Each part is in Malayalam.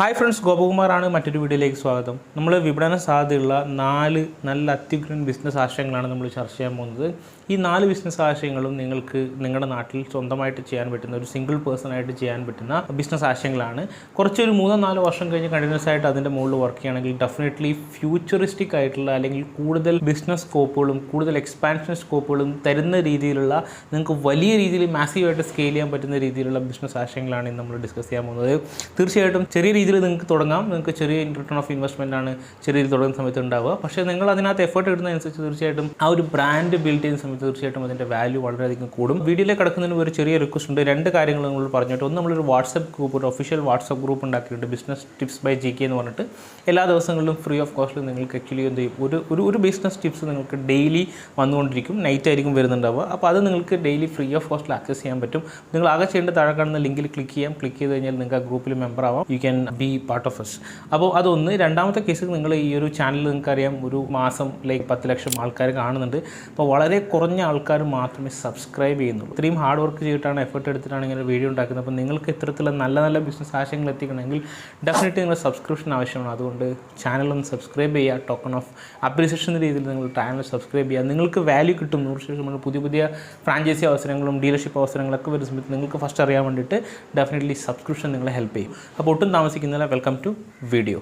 Hi friends, ഗോപകുമാറാണ്. മറ്റൊരു വീഡിയോയിലേക്ക് സ്വാഗതം. നമ്മൾ വിപണന സാധ്യതയുള്ള 4 നല്ല അത്യുഗ്രൻ ബിസിനസ് ആശയങ്ങളാണ് നമ്മൾ ചർച്ച ചെയ്യാൻ പോകുന്നത്. ഈ 4 ബിസിനസ് ആശയങ്ങളും നിങ്ങൾക്ക് നിങ്ങളുടെ നാട്ടിൽ സ്വന്തമായിട്ട് ചെയ്യാൻ പറ്റുന്ന, ഒരു സിംഗിൾ പേഴ്സണായിട്ട് ചെയ്യാൻ പറ്റുന്ന ബിസിനസ് ആശയങ്ങളാണ്. കുറച്ചൊരു 3-4 വർഷം കഴിഞ്ഞ് കണ്ടിന്യൂസ് ആയിട്ട് അതിൻ്റെ മുകളിൽ വർക്ക് ചെയ്യുകയാണെങ്കിൽ ഡെഫിനറ്റ്ലി ഫ്യൂച്ചറിസ്റ്റിക് ആയിട്ടുള്ള, അല്ലെങ്കിൽ കൂടുതൽ ബിസിനസ് സ്കോപ്പുകളും കൂടുതൽ എക്സ്പാൻഷൻ സ്കോപ്പുകളും തരുന്ന രീതിയിലുള്ള, നിങ്ങൾക്ക് വലിയ രീതിയിൽ മാസീവായിട്ട് സ്കെയിൽ ചെയ്യാൻ പറ്റുന്ന രീതിയിലുള്ള ബിസിനസ് ആശയങ്ങളാണ് ഇന്ന് നമ്മൾ ഡിസ്കസ് ചെയ്യാൻ പോകുന്നത്. തീർച്ചയായിട്ടും ചെറിയ രീതിയിൽ നിങ്ങൾക്ക് തുടങ്ങാം. നിങ്ങൾക്ക് ചെറിയ റിട്ടേൺ ഓഫ് ഇൻവെസ്റ്റ്മെൻ്റ് ആണ് ചെറിയ രീതിയിൽ തുടങ്ങുന്ന സമയത്ത് ഉണ്ടാവുക. പക്ഷേ നിങ്ങൾ അതിനകത്ത് എഫേർട്ട് ഇടുന്നതനുസരിച്ച് തീർച്ചയായിട്ടും ആ ഒരു ബ്രാൻഡ് ബിൽഡ് ചെയ്യുന്ന സമയത്ത് തീർച്ചയായിട്ടും അതിൻ്റെ വാല്യൂ വളരെയധികം കൂടും. വീഡിയോയിലേക്ക് കിടക്കുന്നതിന് ഒരു ചെറിയ റിക്വസ്റ്റ് ഉണ്ട്. 2 കാര്യങ്ങൾ നമ്മൾ പറഞ്ഞിട്ട്, ഒന്ന് നമ്മളൊരു വാട്സപ്പ് ഗ്രൂപ്പ്, ഒരു ഒഫീഷ്യൽ വാട്സപ്പ് ഗ്രൂപ്പ് ഉണ്ടാക്കിയിട്ടുണ്ട്, ബിസിനസ് ടിപ്സ് ബൈ GK എന്ന് പറഞ്ഞിട്ട്. എല്ലാ ദിവസങ്ങളിലും ഫ്രീ ഓഫ് കോസ്റ്റിൽ നിങ്ങൾക്ക് ആക്ച്വലി എന്ത് ചെയ്യും, ഒരു ബിസിനസ് ടിപ്സ് നിങ്ങൾക്ക് ഡെയിലി വന്നുകൊണ്ടിരിക്കും. നൈറ്റ് ആയിരിക്കും വരുന്നുണ്ടാവുക. അപ്പോൾ അത് നിങ്ങൾക്ക് ഡെയിലി ഫ്രീ ഓഫ് കോസ്റ്റിൽ ആക്സസ് ചെയ്യാൻ പറ്റും. നിങ്ങൾ ആകെ ചെയ്യേണ്ട താഴെ കാണുന്ന ലിങ്കിൽ ക്ലിക്ക് ചെയ്ത് കഴിഞ്ഞാൽ നിങ്ങൾക്ക് ആ ഗ്രൂപ്പിൽ മെമ്പർ ആവാം. You can be part of us. അപ്പോൾ അതൊന്ന്. രണ്ടാമത്തെ കേസ്, നിങ്ങൾ ഈ ഒരു ചാനൽ നിങ്ങൾക്കറിയാം, ഒരു മാസം 10 ലക്ഷം ആൾക്കാർ കാണുന്നുണ്ട്. അപ്പോൾ വളരെ കുറഞ്ഞ ആൾക്കാർ മാത്രമേ സബ്സ്ക്രൈബ് ചെയ്യുന്നുള്ളൂ. ഇത്രയും ഹാർഡ് വർക്ക് ചെയ്തിട്ടാണ്, എഫർട്ട് എടുത്തിട്ടാണ് ഇങ്ങനെ വീഡിയോ ഉണ്ടാക്കുന്നത്. അപ്പോൾ നിങ്ങൾക്ക് ഇത്തരത്തിലുള്ള നല്ല നല്ല ബിസിനസ് ആശയങ്ങൾ എത്തിക്കണമെങ്കിൽ ഡെഫിനറ്റ്ലി നിങ്ങൾ സബ്സ്ക്രിപ്ഷൻ ആവശ്യമാണ്. അതുകൊണ്ട് ചാനലൊന്ന് സബ്സ്ക്രൈബ് ചെയ്യുക. ടോക്കൺ ഓഫ് അപ്രീസിയേഷൻ രീതിയിൽ നിങ്ങൾ ചാനൽ സബ്സ്ക്രൈബ് ചെയ്യുക. നിങ്ങൾക്ക് വാല്യൂ കിട്ടും. 100% പുതിയ ഫ്രാഞ്ചൈസി അവസരങ്ങളും ഡീലർഷിപ്പ് അവസരങ്ങളൊക്കെ വരുന്ന സമയത്ത് നിങ്ങൾക്ക് ഫസ്റ്റ് അറിയാൻ വേണ്ടിയിട്ട് ഡെഫിനറ്റ്ലി സബ്സ്ക്രിപ്ഷൻ നിങ്ങളെ ഹെൽപ്പ് ചെയ്യും. അപ്പോൾ ഒട്ടും താമസിക്കുന്നില്ല, വെൽക്കം ടു വീഡിയോ.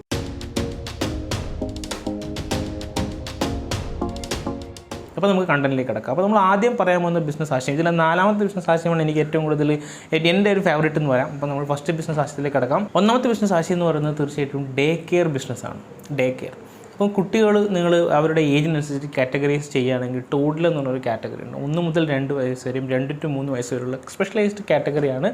അപ്പോൾ നമുക്ക് കണ്ടന്റിലേക്ക് കിടക്കാം. അപ്പോൾ നമ്മൾ ആദ്യം പറയാൻ പോകുന്ന ബിസിനസ് ആശയം, ഇതിൽ 4ാമത്തെ ബിസിനസ് ആശയമാണ് എനിക്ക് ഏറ്റവും കൂടുതൽ എൻ്റെ ഒരു ഫേവറേറ്റ് എന്ന് പറയാം. അപ്പോൾ നമ്മൾ ഫസ്റ്റ് ബിസിനസ് ആശയത്തിലേക്ക് കിടക്കാം. 1ാമത്തെ ബിസിനസ് ആശയം എന്ന് പറയുന്നത് തീർച്ചയായിട്ടും ഡേ കെയർ ബിസിനസ്സാണ്. Day care. അപ്പോൾ കുട്ടികൾ, നിങ്ങൾ അവരുടെ ഏജിനനുസരിച്ച് കാറ്റഗറൈസ് ചെയ്യുകയാണെങ്കിൽ ടോഡ്ലർ എന്ന് പറഞ്ഞൊരു കാറ്റഗറി ഉണ്ട്. 1 മുതൽ 2 വയസ്സ് വരെയും 2 to 3 വയസ്സ് വരെയുള്ള സ്പെഷ്യലൈസ്ഡ് കാറ്റഗറിയാണ്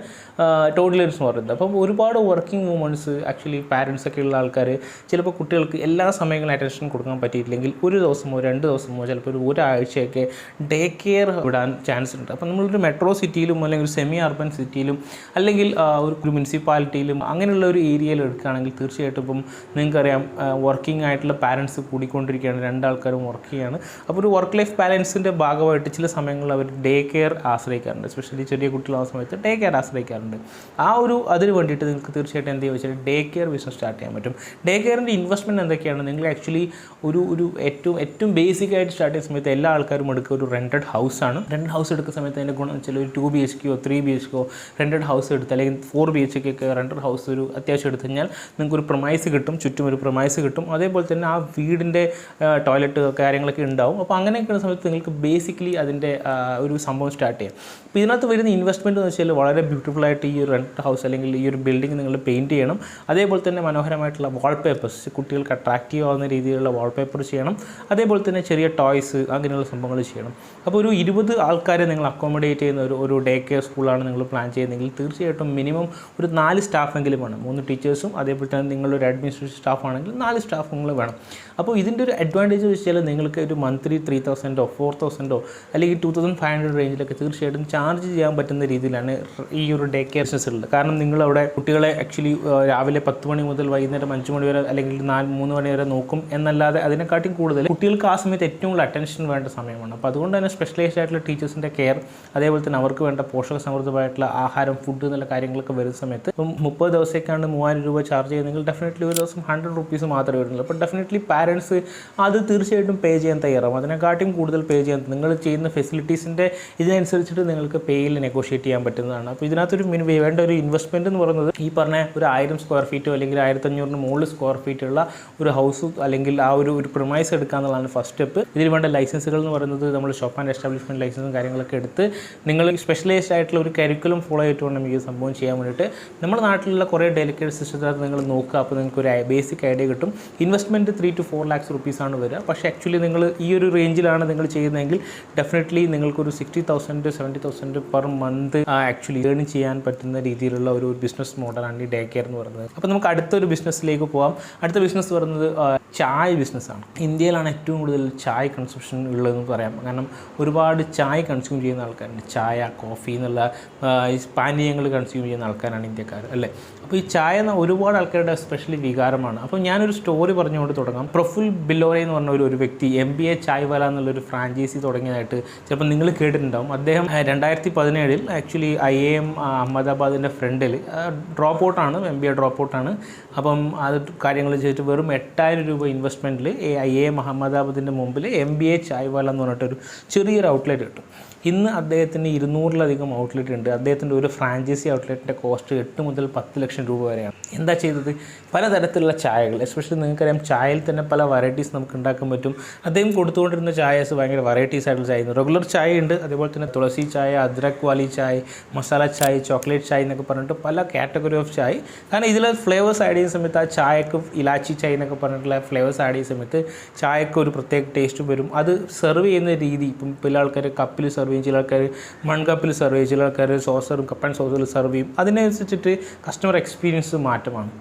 ടോഡ്ലേഴ്സ് എന്ന് പറയുന്നത്. അപ്പം ഒരുപാട് വർക്കിംഗ് വുമൺസ്, ആക്ച്വലി പാരൻസൊക്കെ ഉള്ള ആൾക്കാർ ചിലപ്പോൾ കുട്ടികൾക്ക് എല്ലാ സമയങ്ങളും അറ്റൻഷൻ കൊടുക്കാൻ പറ്റിയിട്ടില്ലെങ്കിൽ ഒരു ദിവസമോ 2 ദിവസമോ ചിലപ്പോൾ ഒരാഴ്ചയൊക്കെ ഡേ കെയർ വിടാൻ ചാൻസ് ഉണ്ട്. അപ്പോൾ നമ്മളൊരു മെട്രോ സിറ്റിയിലും അല്ലെങ്കിൽ ഒരു സെമി അർബൻ സിറ്റിയിലും അല്ലെങ്കിൽ ഒരു മുനിസിപ്പാലിറ്റിയിലും അങ്ങനെയുള്ള ഒരു ഏരിയയിൽ എടുക്കുകയാണെങ്കിൽ തീർച്ചയായിട്ടും ഇപ്പം നിങ്ങൾക്കറിയാം, വർക്കിംഗ് ആയിട്ടുള്ള പാരൻസ് കൂടിക്കൊണ്ടിരിക്കുകയാണ്, 2 ആൾക്കാരും വർക്ക് ചെയ്യുകയാണ്. അപ്പോൾ ഒരു വർക്ക് ലൈഫ് ബാലൻസിൻ്റെ ഭാഗമായിട്ട് ചില സമയങ്ങളിൽ അവർ ഡേ കെയർ ആശ്രയിക്കാറുണ്ട്. എസ്പെഷ്യലി ചെറിയ കുട്ടികളാകുന്ന സമയത്ത് ഡേ കെയർ ആശ്രയിക്കാറുണ്ട്. അതിന് വേണ്ടിയിട്ട് നിങ്ങൾക്ക് തീർച്ചയായിട്ടും എന്ത് ചെയ്യുക വെച്ചാൽ ഡേ കെയർ ബിസിനസ് സ്റ്റാർട്ട് ചെയ്യാൻ പറ്റും. ഡേ കെയറിൻ്റെ ഇൻവെസ്റ്റ്മെൻറ്റ് എന്തൊക്കെയാണ്? നിങ്ങൾ ആക്ച്വലി ഒരു ഏറ്റവും ബേസിക് ആയിട്ട് സ്റ്റാർട്ട് ചെയ്യുന്ന സമയത്ത് എല്ലാ ആൾക്കാരും എടുക്കുക ഒരു റെൻറ്റഡ് ഹൗസാണ്. റെൻറ്റഡ് ഹൗസ് എടുക്കുന്ന സമയത്ത് അതിൻ്റെ ഗുണം വെച്ചാൽ ഒരു 2 BHK 3 BHK റെൻറ്റഡ് ഹൗസ് എടുത്ത്, അല്ലെങ്കിൽ 4 BHK ഒക്കെ റെൻറ്റഡ് ഹൗസ് ഒരു അത്യാവശ്യം എടുത്തു കഴിഞ്ഞാൽ നിങ്ങൾക്കൊരു പ്രമൈസ് കിട്ടും, ചുറ്റും ഒരു പ്രമൈസ് കിട്ടും. അതേപോലെ തന്നെ ആ വീടിൻ്റെ ടോയ്ലറ്റ് കാര്യങ്ങളൊക്കെ ഉണ്ടാവും. അപ്പോൾ അങ്ങനെയൊക്കെയുള്ള സമയത്ത് നിങ്ങൾക്ക് ബേസിക്കലി അതിൻ്റെ ഒരു സംഭവം സ്റ്റാർട്ട് ചെയ്യാം. അപ്പോൾ ഇതിനകത്ത് വരുന്ന ഇൻവെസ്റ്റ്മെൻറ്റ് എന്ന് വെച്ചാൽ വളരെ ബ്യൂട്ടിഫുള്ളായിട്ട് ഈ ഒരു റെൻറ്റ് ഹൗസ് അല്ലെങ്കിൽ ഈ ഒരു ബിൽഡിംഗ് നിങ്ങൾ പെയിൻറ്റ് ചെയ്യണം. അതേപോലെ തന്നെ മനോഹരമായിട്ടുള്ള വാൾപേപ്പേഴ്സ്, കുട്ടികൾക്ക് അട്രാക്റ്റീവ് ആവുന്ന രീതിയിലുള്ള വാൾപേപ്പർ ചെയ്യണം. അതേപോലെ തന്നെ ചെറിയ ടോയ്സ്, അങ്ങനെയുള്ള സംഭവങ്ങൾ ചെയ്യണം. അപ്പോൾ ഒരു 20 ആൾക്കാരെ നിങ്ങൾ അക്കോമഡേറ്റ് ചെയ്യുന്ന ഒരു ഡേ കെയർ സ്കൂളാണ് നിങ്ങൾ പ്ലാൻ ചെയ്യുന്നതെങ്കിൽ തീർച്ചയായിട്ടും മിനിമം ഒരു 4 സ്റ്റാഫെങ്കിലും വേണം. 3 ടീച്ചേഴ്സും അതേപോലെ തന്നെ നിങ്ങളൊരു അഡ്മിനിസ്ട്രേറ്റീവ് സ്റ്റാഫാണെങ്കിൽ 4 സ്റ്റാഫുകൾ വേണം. അപ്പോൾ ഇതിൻ്റെ ഒരു അഡ്വാൻറ്റേജ് വെച്ചാൽ നിങ്ങൾക്ക് ഒരു മന്ത്ലി 3,000 4,000 അല്ലെങ്കിൽ 2,500 റേഞ്ചിലൊക്കെ തീർച്ചയായിട്ടും ചാർജ് ചെയ്യാൻ പറ്റുന്ന രീതിയിലാണ് ഈ ഒരു ഡേ കെയർ ബിസിനസ് ഉള്ളത്. കാരണം നിങ്ങളവിടെ കുട്ടികളെ ആക്ച്വലി രാവിലെ 10 മണി മുതൽ വൈകുന്നേരം 5 മണി വരെ അല്ലെങ്കിൽ 3 മണി വരെ നോക്കും എന്നല്ലാതെ അതിനെക്കാട്ടിയും കൂടുതൽ കുട്ടികൾക്ക് ആ സമയത്ത് ഏറ്റവും കൂടുതൽ അറ്റൻഷൻ വേണ്ട സമയമാണ്. അപ്പോൾ അതുകൊണ്ട് തന്നെ സ്പെഷ്യലൈസ്ഡ് ആയിട്ടുള്ള ടീച്ചേഴ്സിൻ്റെ കെയർ, അതേപോലെ തന്നെ അവർക്ക് വേണ്ട പോഷക സമൃദ്ധമായിട്ടുള്ള ആഹാരം, ഫുഡ് എന്നുള്ള കാര്യങ്ങളൊക്കെ വരുന്ന സമയത്ത് ഇപ്പം 30 ദിവസത്തേക്കാണ് 3,000 രൂപ ചാർജ് ചെയ്യുന്നതെങ്കിൽ ഡെഫിനറ്റ്ലി ഒരു ദിവസം 100 rupees മാത്രമേ വരുന്നുള്ളൂ. അപ്പോൾ ഡെഫിനറ്റ്ലി പാരൻസ് അത് തീർച്ചയായിട്ടും പേ ചെയ്യാൻ തയ്യാറാവും. അതിനെക്കാട്ടിയും കൂടുതൽ പേ ചെയ്യാൻ നിങ്ങൾ ചെയ്യുന്ന ഫെസിലിറ്റീസിൻ്റെ ഇതിനനുസരിച്ചിട്ട് നിങ്ങൾക്ക് പേയിൽ നെഗോഷിയേറ്റ് ചെയ്യാൻ പറ്റുന്നതാണ്. അപ്പോൾ ഇതിനകത്തൊരു വേണ്ട ഒരു ഇൻവെസ്റ്റ്മെൻറ്റ് എന്ന് പറയുന്നത് ഈ പറഞ്ഞ ഒരു 1000 സ്ക്വയർ ഫീറ്റോ അല്ലെങ്കിൽ 1,500 മുകളിൽ സ്ക്വയർ ഫീറ്റുള്ള ഒരു ഹൗസ് അല്ലെങ്കിൽ ആ ഒരു പ്രൊമൈസ് എടുക്കുക എന്നുള്ളതാണ് ഫസ്റ്റ് സ്റ്റെപ്പ്. ഇതിന് വേണ്ട ലൈസൻസുകൾ എന്ന് പറയുന്നത് നമ്മൾ ഷോപ്പ് ആൻഡ് എസ്റ്റാബ്ലിഷ്മെൻറ്റ് ലൈസൻസും കാര്യങ്ങളൊക്കെ എടുത്ത് നിങ്ങൾ സ്പെഷ്യലൈസ്ഡ് ആയിട്ടുള്ള ഒരു കരിക്കുലം ഫോളോ ചെയ്തിട്ട് വേണം ഈ സംഭവം ചെയ്യാൻ വേണ്ടിയിട്ട്. നമ്മുടെ നാട്ടിലുള്ള കുറേ ഡെലിക്കേറ്റ് സിസ്റ്റത്തിനകത്ത് നിങ്ങൾ നോക്കുക. അപ്പോൾ നിങ്ങൾക്ക് ഒരു ബേസിക് ഐഡിയ കിട്ടും. ഇൻവെസ്റ്റ്മെൻറ്റ് 3 to 4 lakhs rupees ആണ് വരിക. പക്ഷേ ആക്ച്വലി നിങ്ങൾ ഈ ഒരു റേഞ്ചിലാണ് നിങ്ങൾ ചെയ്യുന്നതെങ്കിൽ ഡെഫിനറ്റ്ലി നിങ്ങൾക്കൊരു 60,000 70,000 പെർ മന്ത് ആക്ച്വലി ഏൺ ചെയ്യാൻ പറ്റുന്ന രീതിയിലുള്ള ഒരു ബിസിനസ് മോഡലാണ് ഈ ഡേ കെയർ എന്ന് പറയുന്നത്. അപ്പോൾ നമുക്ക് അടുത്തൊരു ബിസിനസ്സിലേക്ക് പോകാം. അടുത്ത ബിസിനസ് പറയുന്നത് ചായ ബിസിനസ്സാണ്. ഇന്ത്യയിലാണ് ഏറ്റവും കൂടുതൽ ചായ കൺസംഷൻ ഉള്ളതെന്ന് പറയാം. കാരണം ഒരുപാട് ചായ കൺസ്യൂം ചെയ്യുന്ന ആൾക്കാരുണ്ട്. ചായ, കോഫി എന്നുള്ള പാനീയങ്ങൾ കൺസ്യൂം ചെയ്യുന്ന ആൾക്കാരാണ് ഇന്ത്യക്കാർ, അല്ലേ? അപ്പോൾ ഈ ചായ എന്ന ഒരുപാട് ആൾക്കാരുടെ എസ്പെഷ്യലി വികാരമാണ്. അപ്പോൾ ഞാനൊരു സ്റ്റോറി പറഞ്ഞുകൊണ്ട് തുടങ്ങാം. പ്രഫുൽ ബില്ലോറെ എന്ന് പറഞ്ഞ ഒരു വ്യക്തി MBA ചായ്വാല എന്നുള്ളൊരു ഫ്രാഞ്ചൈസി തുടങ്ങിയതായിട്ട് ചിലപ്പോൾ നിങ്ങൾ കേട്ടിട്ടുണ്ടാവും. അദ്ദേഹം 2017 ആക്ച്വലി IIM അഹമ്മദാബാദിൻ്റെ ഫ്രണ്ടിൽ ഡ്രോപ്പ് ഔട്ടാണ്, MBA ഡ്രോപ്പ് ഔട്ടാണ്. അപ്പം അത് കാര്യങ്ങൾ ചെയ്തിട്ട് വെറും 8,000 രൂപ ഇൻവെസ്റ്റ്മെൻറ്റിൽ IIM അഹമ്മദാബാദിൻ്റെ മുമ്പിൽ MBA ചായ്വാല എന്ന് പറഞ്ഞിട്ടൊരു ചെറിയൊരു ഔട്ട്ലെറ്റ് കിട്ടും. ഇന്ന് അദ്ദേഹത്തിന് 200-ലധികം ഔട്ട്ലെറ്റ് ഉണ്ട്. അദ്ദേഹത്തിൻ്റെ ഒരു ഫ്രാഞ്ചൈസി ഔട്ട്ലെറ്റിൻ്റെ കോസ്റ്റ് 8 മുതൽ 10 ലക്ഷം രൂപ വരെയാണ്. എന്താ ചെയ്തത്? പലതരത്തിലുള്ള ചായകൾ, എസ്പെഷ്യലി നിങ്ങൾക്കറിയാം ചായയിൽ തന്നെ പല വെറൈറ്റീസ് നമുക്ക് ഉണ്ടാക്കാൻ പറ്റും. അദ്ദേഹം കൊടുത്തുകൊണ്ടിരുന്ന ചായസ് ഭയങ്കര വെറൈറ്റീസ് ആയിട്ടുള്ള ചായ, റെഗുലർ ചായ ഉണ്ട്, അതേപോലെ തന്നെ തുളസി ചായ, അദ്രക് വാലി ചായ, മസാല ചായ, ചോക്ലേറ്റ് ചായ എന്നൊക്കെ പറഞ്ഞിട്ട് പല കാറ്റഗറി ഓഫ് ചായ. കാരണം ഇതിൽ ഫ്ലേവേഴ്സ് ആഡ് ചെയ്യുന്ന സമയത്ത് ആ ചായക്ക് ഇലാച്ചി ചായ എന്നൊക്കെ പറഞ്ഞിട്ടുള്ള ഫ്ലേവേഴ്സ് ആഡ് ചെയ്യുന്ന സമയത്ത് ചായക്ക് ഒരു പ്രത്യേക ടേസ്റ്റ് വരും. അത് സെർവ് ചെയ്യുന്ന രീതി, ഇപ്പം പല ആൾക്കാർ കപ്പിൽ സെർവ് ചെയ്യും, ചില ആൾക്കാർ മൺകപ്പിൽ സെർവ് ചെയ്യും, ചില ആൾക്കാർ സോസറും കപ്പ് ആൻഡ് സോസറിൽ സെർവ് ചെയ്യും. അതിനനുസരിച്ചിട്ട് കസ്റ്റമർ എക്സ്പീരിയൻസ് മാറ്റമാണ്.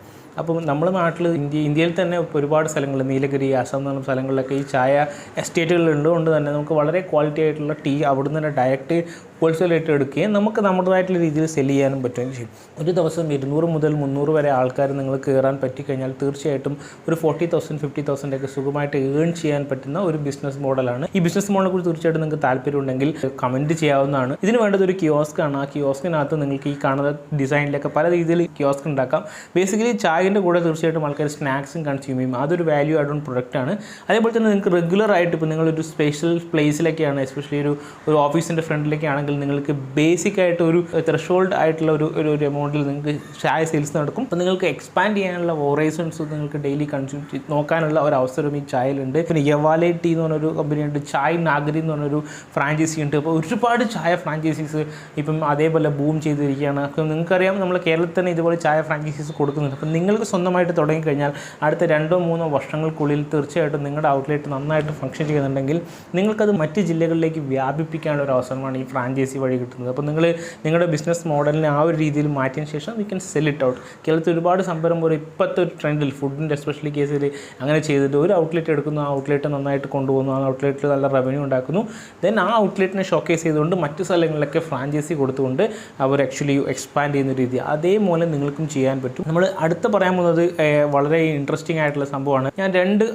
അപ്പം നമ്മുടെ നാട്ടിൽ ഇന്ത്യയിൽ തന്നെ ഒരുപാട് സ്ഥലങ്ങൾ, നീലഗിരി, ആസാം എന്ന് പറഞ്ഞ സ്ഥലങ്ങളിലൊക്കെ ഈ ചായ എസ്റ്റേറ്റുകളുണ്ട്. കൊണ്ട് തന്നെ നമുക്ക് വളരെ ക്വാളിറ്റി ആയിട്ടുള്ള ടീ അവിടുന്ന് തന്നെ ഡയറക്റ്റ് ഹോൾസെയിലായിട്ട് എടുക്കുകയും നമുക്ക് നമ്മുടേതായിട്ടുള്ള രീതിയിൽ സെല് ചെയ്യാനും പറ്റുകയും ചെയ്യും. ഒരു ദിവസം 200 മുതൽ 300 വരെ ആൾക്കാർ നിങ്ങൾ കയറാൻ പറ്റിക്കഴിഞ്ഞാൽ തീർച്ചയായിട്ടും ഒരു 40,000 50,000 ഒക്കെ സുഖമായിട്ട് ഏൺ ചെയ്യാൻ പറ്റുന്ന ഒരു ബിസിനസ് മോഡലാണ്. ഈ ബിസിനസ് മോഡലിനെ കുറിച്ച് തീർച്ചയായിട്ടും നിങ്ങൾക്ക് താല്പര്യമുണ്ടെങ്കിൽ കമൻറ്റ് ചെയ്യാവുന്നതാണ്. ഇതിന് വേണ്ടത് ഒരു കിയോസ്കാണ്. ആ കിയോസ്കിനകത്ത് നിങ്ങൾക്ക് ഈ കാണുന്ന ഡിസൈനിലൊക്കെ പല രീതിയിൽ കിയോസ്ക് ഉണ്ടാക്കാം. ബേസിക്കലി ചായൻ്റെ കൂടെ തീർച്ചയായിട്ടും ആൾക്കാർ സ്നാക്സും കൺസ്യൂം ചെയ്യും. അതൊരു വാല്യൂ ആഡ് ഓൺ പ്രൊഡക്റ്റാണ്. അതേപോലെ തന്നെ നിങ്ങൾക്ക് റെഗുലർ ആയിട്ട് ഇപ്പോൾ നിങ്ങളൊരു സ്പെഷ്യൽ പ്ലേസിലൊക്കെയാണ്, എസ്പെഷ്യലി ഒരു ഓഫീസിൻ്റെ ഫ്രണ്ടിലൊക്കെ ആണെങ്കിൽ നിങ്ങൾക്ക് ബേസിക് ആയിട്ട് ഒരു ത്രെഷോൾഡ് ആയിട്ടുള്ള ഒരു എമൗണ്ടിൽ നിങ്ങൾക്ക് ചായ സെയിൽസ് നടക്കും. അപ്പോൾ നിങ്ങൾക്ക് എക്സ്പാൻഡ് ചെയ്യാനുള്ള ഹൊറൈസൺസ് നിങ്ങൾക്ക് ഡെയിലി കൺസ്യൂം നോക്കാനുള്ള ഒരു അവസരം ഈ ചായയിലുണ്ട്. പിന്നെ യവാലെ ടീ എന്ന് പറഞ്ഞൊരു കമ്പനിയുണ്ട്, ചായ് നാഗരി എന്ന് പറഞ്ഞൊരു ഫ്രാഞ്ചൈസി ഉണ്ട്. അപ്പോൾ ഒരുപാട് ചായ ഫ്രാഞ്ചൈസീസ് ഇപ്പം അതേപോലെ ബൂം ചെയ്തിരിക്കുകയാണ്. അപ്പം നിങ്ങൾക്കറിയാം നമ്മൾ കേരളത്തിൽ തന്നെ ഇതുപോലെ ചായ ഫ്രാഞ്ചൈസീസ് കൊടുക്കുന്നുണ്ട്. അപ്പം നിങ്ങൾക്ക് സ്വന്തമായിട്ട് തുടങ്ങിക്കഴിഞ്ഞാൽ അടുത്ത 2-3 വർഷങ്ങൾക്കുള്ളിൽ തീർച്ചയായിട്ടും നിങ്ങളുടെ ഔട്ട്ലെറ്റ് നന്നായിട്ട് ഫംഗ്ഷൻ ചെയ്യുന്നുണ്ടെങ്കിൽ നിങ്ങൾക്കത് മറ്റ് ജില്ലകളിലേക്ക് വ്യാപിപ്പിക്കാനുള്ള ഒരു അവസരമാണ് ഈ ഫ്രാഞ്ചൈസി വഴി കിട്ടുന്നത്. അപ്പോൾ നിങ്ങളുടെ ബിസിനസ് മോഡലിനെ ആ ഒരു രീതിയിൽ മാറ്റിയതിന് ശേഷം we can sell it out. കേരളത്തിൽ ഒരുപാട് സംരംഭം ഇപ്പോഴത്തെ ഒരു ട്രെൻഡിൽ ഫുഡിൻ്റെ എസ്പെഷ്യലി കേസിൽ അങ്ങനെ ചെയ്തിട്ട് ഒരു ഔട്ട്ലെറ്റ് എടുക്കുന്നു, ആ ഔട്ട്ലെറ്റ് നന്നായിട്ട് കൊണ്ടുപോകുന്നു, ആ ഔട്ട്ലെറ്റിൽ നല്ല റവന്യൂ ഉണ്ടാക്കുന്നു. ദെൻ ആ ഔട്ട്ലെറ്റിനെ ഷോക്കേസ് ചെയ്തുകൊണ്ട് മറ്റ് സ്ഥലങ്ങളിലൊക്കെ ഫ്രാഞ്ചൈസി കൊടുത്തുകൊണ്ട് അവർ ആക്ച്വലി എക്സ്പാൻഡ് ചെയ്യുന്ന രീതി അതേപോലെ നിങ്ങൾക്കും ചെയ്യാൻ പറ്റും. നമ്മൾ അടുത്ത പറയാൻ പോകുന്നത് വളരെ ഇൻട്രസ്റ്റിംഗ് ആയിട്ടുള്ള സംഭവമാണ്. ഞാൻ 2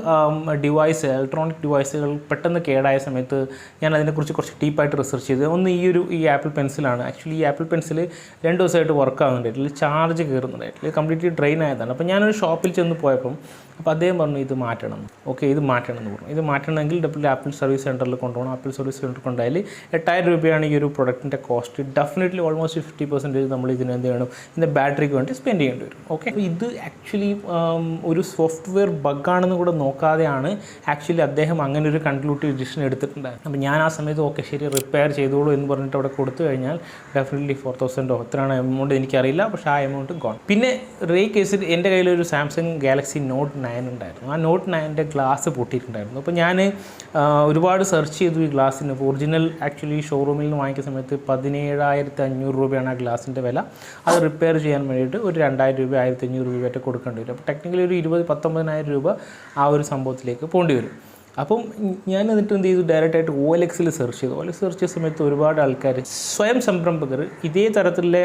ഇലക്ട്രോണിക് ഡിവൈസുകൾ പെട്ടെന്ന് കേടായ സമയത്ത് ഞാൻ അതിനെക്കുറിച്ച് കുറച്ച് ഡീപ്പായിട്ട് റിസർച്ച് ചെയ്ത്. ഒന്ന് ഈ ആപ്പിൾ പെൻസിലാണ്. ആക്ച്വലി ഈ ആപ്പിൾ പെൻസിൽ 2 ദിവസമായിട്ട് വർക്ക് ആകുന്നുണ്ടായിട്ടില്ല, ചാർജ് കയറുന്നുണ്ടായിട്ടില്ല, കംപ്ലീറ്റ്ലി ഡ്രെയിൻ ആയതാണ്. അപ്പോൾ ഞാനൊരു ഷോപ്പിൽ ചെന്ന് പോയപ്പം അപ്പോൾ അദ്ദേഹം പറഞ്ഞു ഇത് മാറ്റണം. ഓക്കെ, ഇത് മാറ്റണം എന്ന് പറഞ്ഞു. ഇത് മാറ്റണമെങ്കിൽ ആപ്പിൾ സർവീസ് സെൻറ്ററിൽ കൊണ്ടുപോകണം. ആപ്പിൾ സർവീസ് സെൻറ്ററിൽ കൊണ്ടുപോയാൽ 8,000 രൂപയാണ് ഈ ഒരു പ്രൊഡക്റ്റിൻ്റെ കോസ്റ്റ്. ഡെഫിനറ്റ്ലി ഓൾമോസ്റ്റ് 50% നമ്മൾ ഇതിന് എന്ത് ചെയ്യണം, ഇതിൻ്റെ ബാറ്ററിക്ക് വേണ്ടി സ്പെൻഡ് ചെയ്യേണ്ടി വരും. ഓക്കെ, അപ്പോൾ ഇത് ആക്ച്വലി ഒരു സോഫ്റ്റ്വെയർ ബഗ്ഗാണെന്ന് കൂടെ നോക്കാതെയാണ് ആക്ച്വലി അദ്ദേഹം അങ്ങനെ ഒരു കൺക്ലൂട്ടീവ് ഡിസിഷൻ എടുത്തിട്ടുണ്ടായത്. അപ്പോൾ ഞാൻ ആ സമയത്ത് ഓക്കെ ശരി റിപ്പയർ ചെയ്തോളൂ എന്ന് പറഞ്ഞിട്ട് അവിടെ കൊടുത്തു കഴിഞ്ഞാൽ ഡെഫിനറ്റ്ലി 4,000 എത്രയാണ് എമൗണ്ട് എനിക്കറിയില്ല, പക്ഷേ ആ എമൗണ്ട് ഗോൺ. പിന്നെ റേ കേസിൽ എൻ്റെ കയ്യിലൊരു സാംസങ് ഗാലക്സി നോട്ട് 9 ഉണ്ടായിരുന്നു. ആ നോട്ട് 9ൻ്റെ ഗ്ലാസ് പൊട്ടിയിട്ടുണ്ടായിരുന്നു. അപ്പോൾ ഞാൻ ഒരുപാട് സെർച്ച് ചെയ്തു ഈ ഗ്ലാസ്സിന്. ഒറിജിനൽ ആക്ച്വലി ഷോറൂമിൽ നിന്ന് വാങ്ങിക്കുന്ന സമയത്ത് 17,500 രൂപയാണ് ആ ഗ്ലാസിൻ്റെ വില. അത് റിപ്പയർ ചെയ്യാൻ വേണ്ടിയിട്ട് ഒരു 2,000 രൂപ 1,500 രൂപയായിട്ട് കൊടുക്കേണ്ടി വരും. അപ്പോൾ ടെക്നിക്കലി ഒരു 19,000 രൂപ ആ ഒരു സംഭവത്തിലേക്ക് പോകേണ്ടി വരും. അപ്പം ഞാൻ എന്നിട്ട് എന്ത് ചെയ്തു, ഡയറക്റ്റായിട്ട് OLXൽ സെർച്ച് ചെയ്തു. OLX സെർച്ച് ചെയ്ത സമയത്ത് ഒരുപാട് ആൾക്കാർ സ്വയം സംരംഭകർ ഇതേ തരത്തിലുള്ള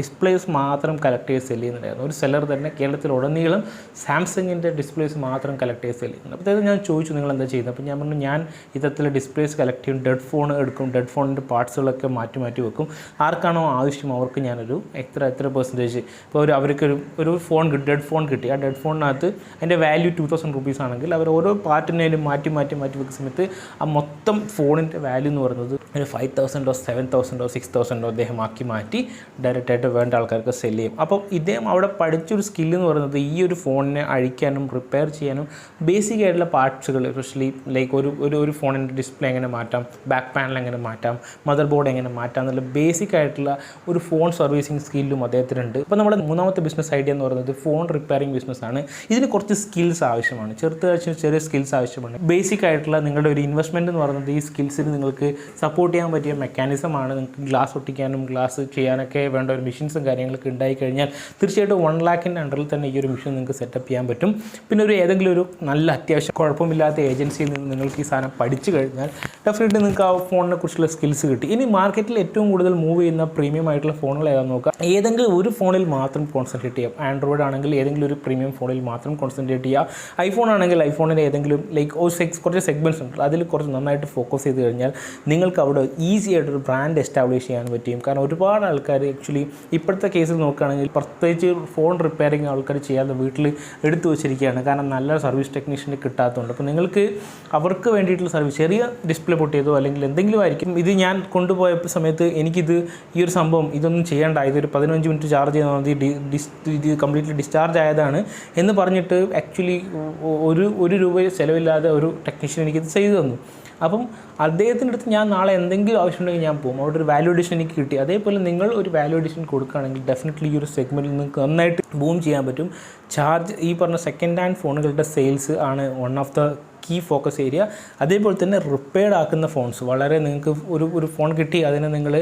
ഡിസ്പ്ലേസ് മാത്രം കളക്ട് ചെയ്ത് സെല് ചെയ്യുന്നുണ്ടായിരുന്നു. ഒരു സെല്ലർ തന്നെ കേരളത്തിലുടനീളം സാംസങ്ങിൻ്റെ ഡിസ്പ്ലേസ് മാത്രം കളക്ട് ചെയ്ത് സെല് ചെയ്യുന്നുണ്ട്. അപ്പോൾ ഞാൻ ചോദിച്ചു നിങ്ങൾ എന്താ ചെയ്യുന്നത്? അപ്പോൾ ഞാൻ പറഞ്ഞു ഞാൻ ഇത്തരത്തിലുള്ള ഡിസ്പ്ലേസ് കളക്ട് ചെയ്യും, ഡെഡ് ഫോൺ എടുക്കും, ഡെഡ് ഫോണിൻ്റെ പാർട്സുകളൊക്കെ മാറ്റി വെക്കും. ആർക്കാണോ ആവശ്യം അവർക്ക് ഞാനൊരു എത്ര പെർസെൻറ്റേജ് ഇപ്പോൾ അവർക്കൊരു ഫോൺ ഡെഡ് ഫോൺ കിട്ടി. ആ ഡെഡ് ഫോണിനകത്ത് അതിൻ്റെ വാല്യൂ 2,000 റുപ്പീസ് ആണെങ്കിൽ അവർ ഓരോ പാർട്ടിനേലും മാറ്റി വെക്കുന്ന സമയത്ത് ആ മൊത്തം ഫോണിൻ്റെ വാല്യൂ എന്ന് പറയുന്നത് ഒരു 5,000 7,000 6,000 അദ്ദേഹം ആക്കി മാറ്റി ഡയറക്റ്റായിട്ട് വേണ്ട ആൾക്കാർക്ക് സെല് ചെയ്യും. അപ്പം ഇദ്ദേഹം അവിടെ പഠിച്ചൊരു സ്കില്ല് എന്ന് പറയുന്നത് ഈ ഒരു ഫോണിനെ അഴിക്കാനും റിപ്പയർ ചെയ്യാനും ബേസിക് ആയിട്ടുള്ള പാർട്സുകൾ, എസ്പെഷ്യലി ലൈക്ക് ഒരു ഫോണിൻ്റെ ഡിസ്പ്ലേ എങ്ങനെ മാറ്റാം, ബാക്ക് പാനൽ എങ്ങനെ മാറ്റാം, മദർ ബോർഡ് എങ്ങനെ മാറ്റാം എന്നുള്ള ബേസിക് ആയിട്ടുള്ള ഒരു ഫോൺ സർവീസിങ് സ്കില്ലും അദ്ദേഹത്തിനുണ്ട്. അപ്പോൾ നമ്മുടെ 3ാമത്തെ ബിസിനസ് ഐഡിയ എന്ന് പറയുന്നത് ഫോൺ റിപ്പയറിംഗ് ബിസിനസ്സാണ്. ഇതിന് കുറച്ച് സ്കിൽസ് ആവശ്യമാണ്, ചെറിയ സ്കിൽസ് ആവശ്യമാണ്. ബേസിക് ആയിട്ടുള്ള നിങ്ങളുടെ ഒരു ഇൻവെസ്റ്റ്മെൻറ്റ് എന്ന് പറയുന്നത് ഈ സ്കിൽസിന് നിങ്ങൾക്ക് സപ്പോർട്ട് ചെയ്യാൻ പറ്റിയ മെക്കാനിസമാണ്. നിങ്ങൾക്ക് ഗ്ലാസ് ഒട്ടിക്കാനും ഗ്ലാസ് ചെയ്യാനൊക്കെ വേണ്ട ഒരു മെഷീൻസും കാര്യങ്ങളൊക്കെ ഉണ്ടായിക്കഴിഞ്ഞാൽ തീർച്ചയായിട്ടും 1 lakhിൻ്റെ അണ്ടറിൽ തന്നെ ഈ ഒരു മെഷീൻ നിങ്ങൾക്ക് സെറ്റപ്പ് ചെയ്യാൻ പറ്റും. പിന്നെ ഏതെങ്കിലും ഒരു നല്ല അത്യാവശ്യം കുഴപ്പമില്ലാത്ത ഏജൻസിയിൽ നിന്ന് നിങ്ങൾക്ക് ഈ സാധനം പഠിച്ചു കഴിഞ്ഞാൽ ഡെഫിനറ്റ്ലി നിങ്ങൾക്ക് ആ ഫോണിനെ കുറിച്ചുള്ള സ്കിൽസ് കിട്ടി. ഇനി മാർക്കറ്റിൽ ഏറ്റവും കൂടുതൽ മൂവ് ചെയ്യുന്ന പ്രീമിയം ആയിട്ടുള്ള ഫോണുകൾ ഏതാണെന്ന് നോക്കുക. ഏതെങ്കിലും ഒരു ഫോണിൽ മാത്രം കോൺസെൻട്രേറ്റ് ചെയ്യാം. ആൻഡ്രോയിഡ് ആണെങ്കിൽ ഏതെങ്കിലും ഒരു പ്രീമിയം ഫോണിൽ മാത്രം കോൺസെൻട്രേറ്റ് ചെയ്യുക. ഐഫോൺ ആണെങ്കിൽ ഐഫോണിൻ്റെ ഏതെങ്കിലും കുറച്ച് സെഗ്മെൻറ്റ്സ് ഉണ്ട്, അതിൽ കുറച്ച് നന്നായിട്ട് ഫോക്കസ് ചെയ്ത് കഴിഞ്ഞാൽ നിങ്ങൾക്ക് അവിടെ ഈസി ആയിട്ടൊരു ബ്രാൻഡ് എസ്റ്റാബ്ലിഷ് ചെയ്യാൻ പറ്റും. കാരണം ഒരുപാട് ആൾക്കാർ ആക്ച്വലി ഇപ്പോഴത്തെ കേസിൽ നോക്കുകയാണെങ്കിൽ പ്രത്യേകിച്ച് ഫോൺ റിപ്പയറിങ് ആൾക്കാർ ചെയ്യാതെ വീട്ടിൽ എടുത്തു വെച്ചിരിക്കുകയാണ്. കാരണം നല്ല സർവീസ് ടെക്നീഷ്യനെ കിട്ടാത്തതുകൊണ്ട്. അപ്പോൾ നിങ്ങൾക്ക് അവർക്ക് വേണ്ടിയിട്ടുള്ള സർവീസ് ചെറിയ ഡിസ്പ്ലേ പൊട്ടിയതോ അല്ലെങ്കിൽ എന്തെങ്കിലും ആയിരിക്കും. ഇത് ഞാൻ കൊണ്ടുപോയ സമയത്ത് എനിക്കിത് ഈ ഒരു സംഭവം ഇതൊന്നും ചെയ്യേണ്ട, ഇതൊരു 15 മിനിറ്റ് ചാർജ് ചെയ്താൽ മതി, ഇത് കംപ്ലീറ്റ്ലി ഡിസ്ചാർജ് ആയതാണ് എന്ന് പറഞ്ഞിട്ട് ആക്ച്വലി ഒരു രൂപ ചിലവില്ലാതെ ഒരു ടെക്നീഷ്യൻ എനിക്കിത് ചെയ്തു തന്നു. അപ്പം അദ്ദേഹത്തിൻ്റെ അടുത്ത് ഞാൻ നാളെ എന്തെങ്കിലും ആവശ്യമുണ്ടെങ്കിൽ ഞാൻ പോകും. അവിടെ ഒരു വാല്യൂ അഡീഷൻ എനിക്ക് കിട്ടി. അതേപോലെ നിങ്ങൾ ഒരു വാല്യൂ അഡീഷൻ കൊടുക്കുകയാണെങ്കിൽ ഡെഫിനറ്റ്ലി ഈ ഒരു സെഗ്മെൻറ്റിൽ നിങ്ങൾക്ക് നന്നായിട്ട് ബൂം ചെയ്യാൻ പറ്റും. ഈ പറഞ്ഞ സെക്കൻഡ് ഹാൻഡ് ഫോണുകളുടെ സെയിൽസ് ആണ് one of the key focus area. അതേപോലെ തന്നെ റിപ്പയർഡ് ആക്കുന്ന ഫോൺസ് വളരെ നിങ്ങൾക്ക് ഒരു ഫോൺ കിട്ടി, അതിനെ നിങ്ങൾ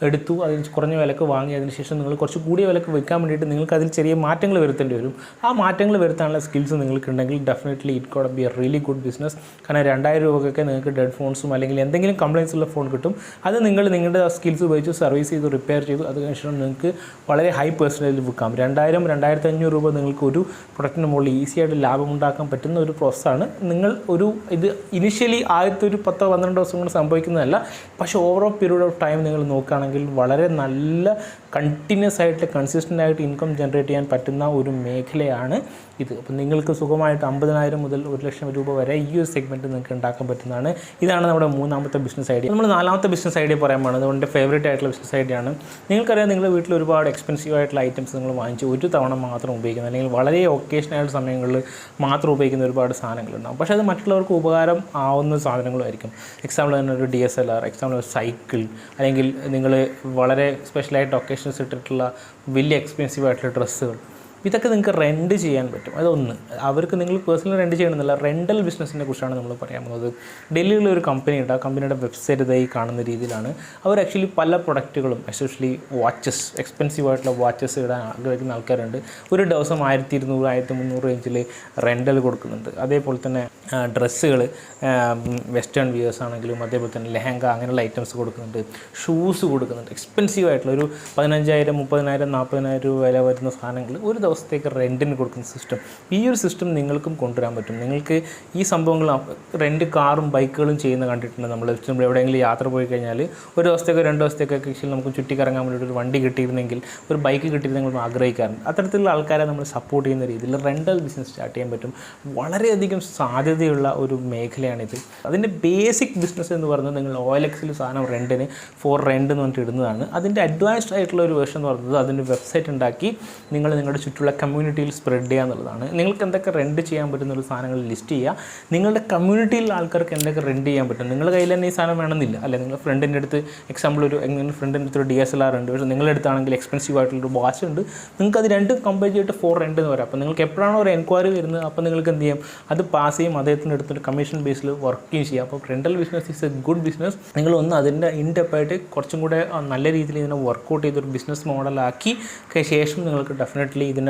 എടുത്തു, അതിന് കുറഞ്ഞ വിലക്ക് വാങ്ങി, അതിനുശേഷം നിങ്ങൾ കുറച്ച് കൂടിയ വിലക്ക് വെക്കാൻ വേണ്ടിയിട്ട് നിങ്ങൾക്ക് അതിൽ ചെറിയ മാറ്റങ്ങൾ വരുത്തേണ്ടി വരും. ആ മാറ്റങ്ങൾ വരുത്താനുള്ള സ്കിൽസ് നിങ്ങൾക്കുണ്ടെങ്കിൽ definitely it could be a really good business. കാരണം 2000 രൂപയ്ക്കൊക്കെ നിങ്ങൾക്ക് ഡെഡ് ഫോൺസും അല്ലെങ്കിൽ എന്തെങ്കിലും കംപ്ലയിൻസ് ഉള്ള ഫോൺ കിട്ടും. അത് നിങ്ങളുടെ സ്കിൽസ് ഉപയോഗിച്ച് സർവീസ് ചെയ്ത് റിപ്പയർ ചെയ്തു അതിനുശേഷം നിങ്ങൾക്ക് വളരെ ഹൈ പെർസെൻറ്റേജിൽ വിൽക്കാം. 2000-2500 രൂപ നിങ്ങൾക്ക് ഒരു പ്രൊഡക്റ്റിന് മുകളിൽ ഈസി ആയിട്ട് ലാഭം ഉണ്ടാക്കാൻ പറ്റുന്ന ഒരു പ്രോസസ്സാണ്. ഇത് ഇനിഷ്യലി ആദ്യത്തെ ഒരു 10-12 ദിവസം കൊണ്ട് സംഭവിക്കുന്നതല്ല. പക്ഷേ ഓവർ പീരീഡ് ഓഫ് ടൈം നിങ്ങൾ നോക്കുകയാണെങ്കിൽ വളരെ നല്ല കണ്ടിന്യൂസ് ആയിട്ട് കൺസിസ്റ്റൻ്റ് ആയിട്ട് ഇൻകം ജനറേറ്റ് ചെയ്യാൻ പറ്റുന്ന ഒരു മേഖലയാണ് ഇത്. അപ്പോൾ നിങ്ങൾക്ക് സുഖമായിട്ട് 50,000 മുതൽ 1,00,000 രൂപ വരെ ഈ ഒരു സെഗ്മെൻറ്റ് നിങ്ങൾക്ക് ഉണ്ടാക്കാൻ പറ്റുന്നതാണ്. ഇതാണ് നമ്മുടെ 3ാമത്തെ ബിസിനസ് ഐഡിയ. നമ്മൾ 4ാമത്തെ ബിസിനസ് ഐഡിയ പറയാൻ പോകുന്നത് നമ്മുടെ ഫേവറേറ്റ് ആയിട്ടുള്ള ബിസിനസ് ഐഡിയ ആണ്. നിങ്ങൾക്കറിയാം, നിങ്ങളുടെ വീട്ടിൽ ഒരുപാട് എക്സ്പെൻസീവ് ആയിട്ടുള്ള ഐറ്റംസ് നിങ്ങൾ വാങ്ങിച്ച് ഒരു തവണ മാത്രം ഉപയോഗിക്കുന്നത് അല്ലെങ്കിൽ വളരെ ഒക്കേഷനായിട്ട് സമയങ്ങളിൽ മാത്രം ഉപയോഗിക്കുന്ന ഒരുപാട് സാധനങ്ങളുണ്ടാകും. പക്ഷേ അത് മറ്റുള്ളവർക്ക് ഉപകാരം ആവുന്ന സാധനങ്ങളുമായിരിക്കും. എക്സാമ്പിൾ തന്നെ ഒരു DSLR, എക്സാമ്പിൾ ഒരു സൈക്കിൾ, അല്ലെങ്കിൽ നിങ്ങൾ വളരെ സ്പെഷ്യലായിട്ട് ഒക്കേഷൻസ് ഇട്ടിട്ടുള്ള വലിയ എക്സ്പെൻസീവ് ആയിട്ടുള്ള ഡ്രസ്സുകൾ. ഇതൊക്കെ നിങ്ങൾക്ക് റെൻറ്റ് ചെയ്യാൻ പറ്റും. അതൊന്ന് അവർക്ക് നിങ്ങൾ പേഴ്സണൽ റെൻറ്റ് ചെയ്യണമെന്നില്ല, റെൻ്റൽ ബിസിനസ്സിനെ കുറിച്ചാണ് നമ്മൾ പറയാൻ പോകുന്നത്. ഡൽഹിയിലുള്ള ഒരു കമ്പനി ഉണ്ട്. ആ കമ്പനിയുടെ വെബ്സൈറ്റ് ഇതായി കാണുന്ന രീതിയിലാണ്. അവർ ആക്ച്വലി പല പ്രൊഡക്റ്റുകളും എസ്പെഷ്യലി വാച്ചസ്, എക്സ്പെൻസീവ് ആയിട്ടുള്ള വാച്ചസ് ഇടാൻ ആഗ്രഹിക്കുന്ന ആൾക്കാരുണ്ട്. ഒരു ദിവസം 1200-1300 റേഞ്ചിൽ റെൻ്റൽ കൊടുക്കുന്നുണ്ട്. അതേപോലെ തന്നെ ഡ്രസ്സുകൾ, വെസ്റ്റേൺ വിയേഴ്സ് ആണെങ്കിലും അതേപോലെ തന്നെ ലെഹങ്ക അങ്ങനെയുള്ള ഐറ്റംസ് കൊടുക്കുന്നുണ്ട്. ഷൂസ് കൊടുക്കുന്നുണ്ട്. എക്സ്പെൻസീവ് ആയിട്ടുള്ള ഒരു 15,000, 30,000, 40,000 രൂപ വില വരുന്ന സാധനങ്ങൾ ഒരു ദിവസത്തേക്ക് റെൻറ്റിന് കൊടുക്കുന്ന സിസ്റ്റം. ഈ ഒരു സിസ്റ്റം നിങ്ങൾക്കും കൊണ്ടുവരാൻ പറ്റും. നിങ്ങൾക്ക് ഈ സംഭവങ്ങൾ റെൻറ്റ് കാറും ബൈക്കുകളും ചെയ്യുന്ന കണ്ടിട്ടുണ്ട്. നമ്മൾ എവിടെയെങ്കിലും യാത്ര പോയി കഴിഞ്ഞാൽ ഒരു ദിവസത്തേക്കോ 2 ദിവസത്തേക്കൊക്കെ ആക്ച്വലി നമുക്ക് ചുറ്റിക്കറങ്ങാൻ വേണ്ടിയിട്ട് ഒരു വണ്ടി കിട്ടിയിരുന്നെങ്കിൽ, ഒരു ബൈക്ക് കിട്ടിയിരുന്നെങ്കിൽ നമ്മൾ ആഗ്രഹിക്കാറുണ്ട്. അത്തരത്തിലുള്ള ആൾക്കാരെ നമ്മൾ സപ്പോർട്ട് ചെയ്യുന്ന രീതിയിൽ റെൻ്റൽ ബിസിനസ് സ്റ്റാർട്ട് ചെയ്യാൻ പറ്റും. വളരെയധികം സാധ്യതയുള്ള ഒരു മേഖലയാണിത്. അതിൻ്റെ ബേസിക് ബിസിനസ് എന്ന് പറയുന്നത് നിങ്ങൾ OLXൽ സാധനം റെൻറ്റിന് റെൻറ്റ് എന്ന് പറഞ്ഞിട്ട് ഇടുന്നതാണ്. അതിൻ്റെ അഡ്വാൻസ്ഡ് ആയിട്ടുള്ള ഒരു വേർഷൻ എന്ന് പറയുന്നത് അതിൻ്റെ വെബ്സൈറ്റ് ഉണ്ടാക്കി നിങ്ങളുടെ ചുറ്റുള്ള കമ്മ്യൂണിറ്റിയിൽ സ്പ്രെഡ് ചെയ്യുക എന്നുള്ളതാണ്. നിങ്ങൾക്ക് എന്തൊക്കെ റെൻറ്റ് ചെയ്യാൻ പറ്റുന്ന ഒരു സാധനങ്ങൾ ലിസ്റ്റ് ചെയ്യുക. നിങ്ങളുടെ കമ്മ്യൂണിറ്റിയിൽ ആൾക്കാർക്ക് എന്തൊക്കെ റെൻറ്റ് ചെയ്യാൻ പറ്റും. നിങ്ങളുടെ കയ്യിൽ തന്നെ ഈ സാധനം വേണമെന്നില്ല, അല്ലെ നിങ്ങളുടെ ഫ്രണ്ടിൻ്റെ അടുത്ത് എക്സാമ്പിൾ ഫ്രണ്ടിൻ്റെ അടുത്ത് ഒരു DSLR ഉണ്ട്, പക്ഷേ നിങ്ങളുടെ അടുത്താണെങ്കിൽ എക്സ്പെൻസീവ് ആയിട്ടുള്ളൊരു വാച്ച് ഉണ്ട്. നിങ്ങൾക്ക് അത് രണ്ടും കമ്പയർ ചെയ്തിട്ട് റെൻറ്റ് എന്ന് പറയാം. അപ്പോൾ നിങ്ങൾക്ക് എപ്പോഴാണോ ഒരു എൻക്വയറി വരുന്നത് അപ്പോൾ നിങ്ങൾക്ക് എന്ത് ചെയ്യാം, അത് പാസ് ചെയ്യും, അദ്ദേഹത്തിൻ്റെ അടുത്തൊരു കമ്മീഷൻ ബേസിൽ വർക്കിംഗ് ചെയ്യാം. അപ്പോൾ rental business is A good business. നിങ്ങളൊന്ന് അതിൻ്റെ ഇൻഡെപ്പായിട്ട് കുറച്ചും കൂടെ നല്ല രീതിയിൽ ഇതിനെ വർക്കൗട്ട് ചെയ്തൊരു ബിസിനസ് മോഡലാക്കി ശേഷം നിങ്ങൾക്ക് ഡെഫിനറ്റ്ലി ഇതിനെ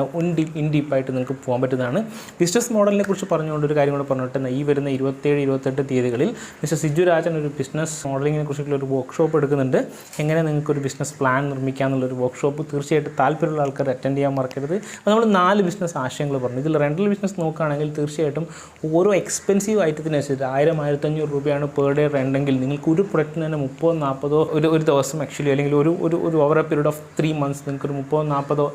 ഇൻഡീപ്പായിട്ട് നിങ്ങൾക്ക് പോകാൻ പറ്റുന്നതാണ്. ബിസിനസ് മോഡലിനെ കുറിച്ച് പറഞ്ഞുകൊണ്ട് ഒരു കാര്യം കൂടെ പറഞ്ഞിട്ട്, ഈ വരുന്ന 27-28 തീയതികളിൽ മിസ്റ്റർ സിജു രാജൻ ഒരു ബിസിനസ് മോഡലിങ്ങിനെ കുറിച്ചുള്ള ഒരു വർക്ക്ഷോപ്പ് എടുക്കുന്നുണ്ട്. എങ്ങനെ നിങ്ങൾക്കൊരു ബിസിനസ് പ്ലാൻ നിർമ്മിക്കുക എന്നുള്ളൊരു വർക്ക്ഷോപ്പ് തീർച്ചയായിട്ടും താല്പര്യമുള്ള ആൾക്കാർ അറ്റൻഡ് ചെയ്യാൻ മറക്കരുത്. അപ്പോൾ നമ്മൾ 4 ബിസിനസ് ആശയങ്ങൾ പറഞ്ഞു. ഇതിൽ റെൻ്റൽ ബിസിനസ് നോക്കുകയാണെങ്കിൽ തീർച്ചയായിട്ടും ഓരോ എക്സ്പെൻസീവ് ഐറ്റത്തിനനുസരിച്ച് 1000-1500 രൂപയാണ് പെർ ഡേ റെൻ്റെങ്കിൽ നിങ്ങൾക്ക് ഒരു പ്രൊഡക്റ്റിന് തന്നെ 30-40 ഒരു ദിവസം ആക്ച്വലി അല്ലെങ്കിൽ ഒരു over A period of 3 months നിങ്ങൾക്കൊരു 30-40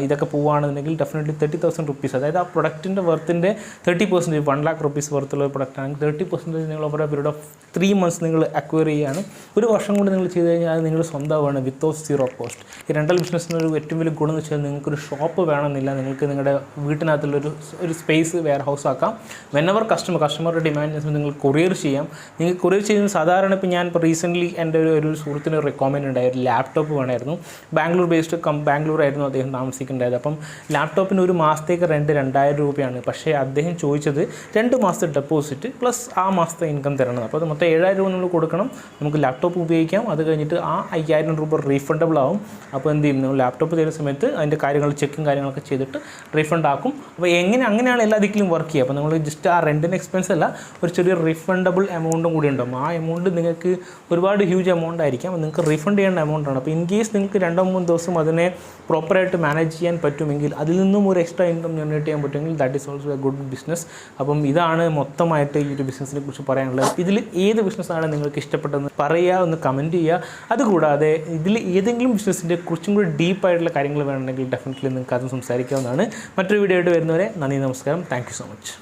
ഇതൊക്കെ പോവുകയാണെന്നുണ്ടെങ്കിൽ ഡെഫിനറ്റ്ലി 30,000 rupees, അതായത് ആ പ്രൊഡക്റ്റിൻ്റെ വർത്തിൻ്റെ 30%, 1 lakh rupees വർത്തുള്ള പ്രൊഡക്റ്റ് ആണെങ്കിൽ 30% നിങ്ങൾ over A period of 3 months നിങ്ങൾ അക്വയർ ചെയ്യുകയാണ്. ഒരു വർഷം കൊണ്ട് നിങ്ങൾ ചെയ്ത് കഴിഞ്ഞാൽ അത് നിങ്ങൾ സ്വന്തമാണ് വിത്തൗട്ട് 0 cost. ഈ റെൻ്റൽ ബിസിനസ്സിന് ഒരു ഏറ്റവും വലിയ ഗുണം എന്ന് വെച്ചാൽ നിങ്ങൾക്കൊരു ഷോപ്പ് വേണമെന്നില്ല. നിങ്ങൾക്ക് നിങ്ങളുടെ വീട്ടിനകത്തുള്ളൊരു സ്പേസ് വെയർ ഹൗസ് ആക്കാം. വെനെവർ കസ്റ്റമറുടെ ഡിമാൻഡ് നിങ്ങൾ കൊറിയർ ചെയ്യാം. നിങ്ങൾക്ക് കൊറിയർ ചെയ്യുന്നത് സാധാരണ ഇപ്പോൾ ഞാനിപ്പോൾ റീസെൻ്റ്ലി എൻ്റെ ഒരു സുഹൃത്തിന് റെക്കമെൻഡ് ഉണ്ടായി, ഒരു ലാപ്ടോപ്പ് വേണമായിരുന്നു. ബാംഗ്ലൂർ ആയിരുന്നു അദ്ദേഹം താമസിക്കേണ്ടത്. അപ്പം ലാപ്ടോപ്പിന് ഒരു മാസത്തേക്ക് റെൻറ്റ് 2000 രൂപയാണ്. പക്ഷേ അദ്ദേഹം ചോദിച്ചത് 2 മാസത്തെ ഡെപ്പോസിറ്റ് പ്ലസ് ആ മാസത്തെ ഇൻകം തരണം. അപ്പോൾ അത് മൊത്തം 7000 രൂപ നമ്മൾ കൊടുക്കണം, നമുക്ക് ലാപ്ടോപ്പ് ഉപയോഗിക്കാം. അത് കഴിഞ്ഞിട്ട് ആ 5000 രൂപ റീഫണ്ടബിൾ ആവും. അപ്പോൾ എന്ത് ചെയ്യും, നമ്മൾ ലാപ്ടോപ്പ് തരുന്ന സമയത്ത് അതിൻ്റെ കാര്യങ്ങൾ ചെക്കും കാര്യങ്ങളൊക്കെ ചെയ്തിട്ട് റീഫണ്ട് ആക്കും. അപ്പോൾ അങ്ങനെയാണ് എല്ലാ ദിക്കിലും വർക്ക് ചെയ്യുക. അപ്പോൾ നമ്മൾ ജസ്റ്റ് ആ റെൻറ്റിൻ്റെ എക്സ്പെൻസ് അല്ല, ഒരു ചെറിയ റീഫണ്ടബിൾ എമൗണ്ടും കൂടി ഉണ്ടാകും. ആ എമൗണ്ട് നിങ്ങൾക്ക് ഒരുപാട് ഹ്യൂജ് എമൗണ്ട് ആയിരിക്കാം, നിങ്ങൾക്ക് റീഫണ്ട് ചെയ്യേണ്ട എമൗണ്ടാണ്. അപ്പോൾ ഇൻ കേസ് നിങ്ങൾക്ക് 2-3 ദിവസം അതിനെ പ്രോപ്പറായിട്ട് മാനേജ് ചെയ്യാൻ പറ്റുമെങ്കിൽ, അതിൽ നിന്നും ഒരു എക്സ്ട്രാ ഇൻകം ജനറേറ്റ് ചെയ്യാൻ പറ്റുമെങ്കിൽ that is also A good business. അപ്പം ഇതാണ് മൊത്തമായിട്ട് ഈ ഒരു ബിസിനസ്സിനെ കുറിച്ച് പറയാനുള്ളത്. ഇതിൽ ഏത് ബിസിനസ്സാണ് നിങ്ങൾക്ക് ഇഷ്ടപ്പെട്ടതെന്ന് പറയുക, ഒന്ന് കമൻറ്റ് ചെയ്യുക. അതുകൂടാതെ ഇതിൽ ഏതെങ്കിലും ബിസിനസ്സിൻ്റെ കുറച്ചും കൂടി ഡീപ്പായിട്ടുള്ള കാര്യങ്ങൾ വേണമെങ്കിൽ ഡെഫിനറ്റ്ലി നിങ്ങൾക്ക് അതും സംസാരിക്കാവുന്നതാണ്. മറ്റൊരു വീഡിയോ ആയിട്ട് വരുന്നവരെ നന്ദി, നമസ്കാരം. Thank you so much.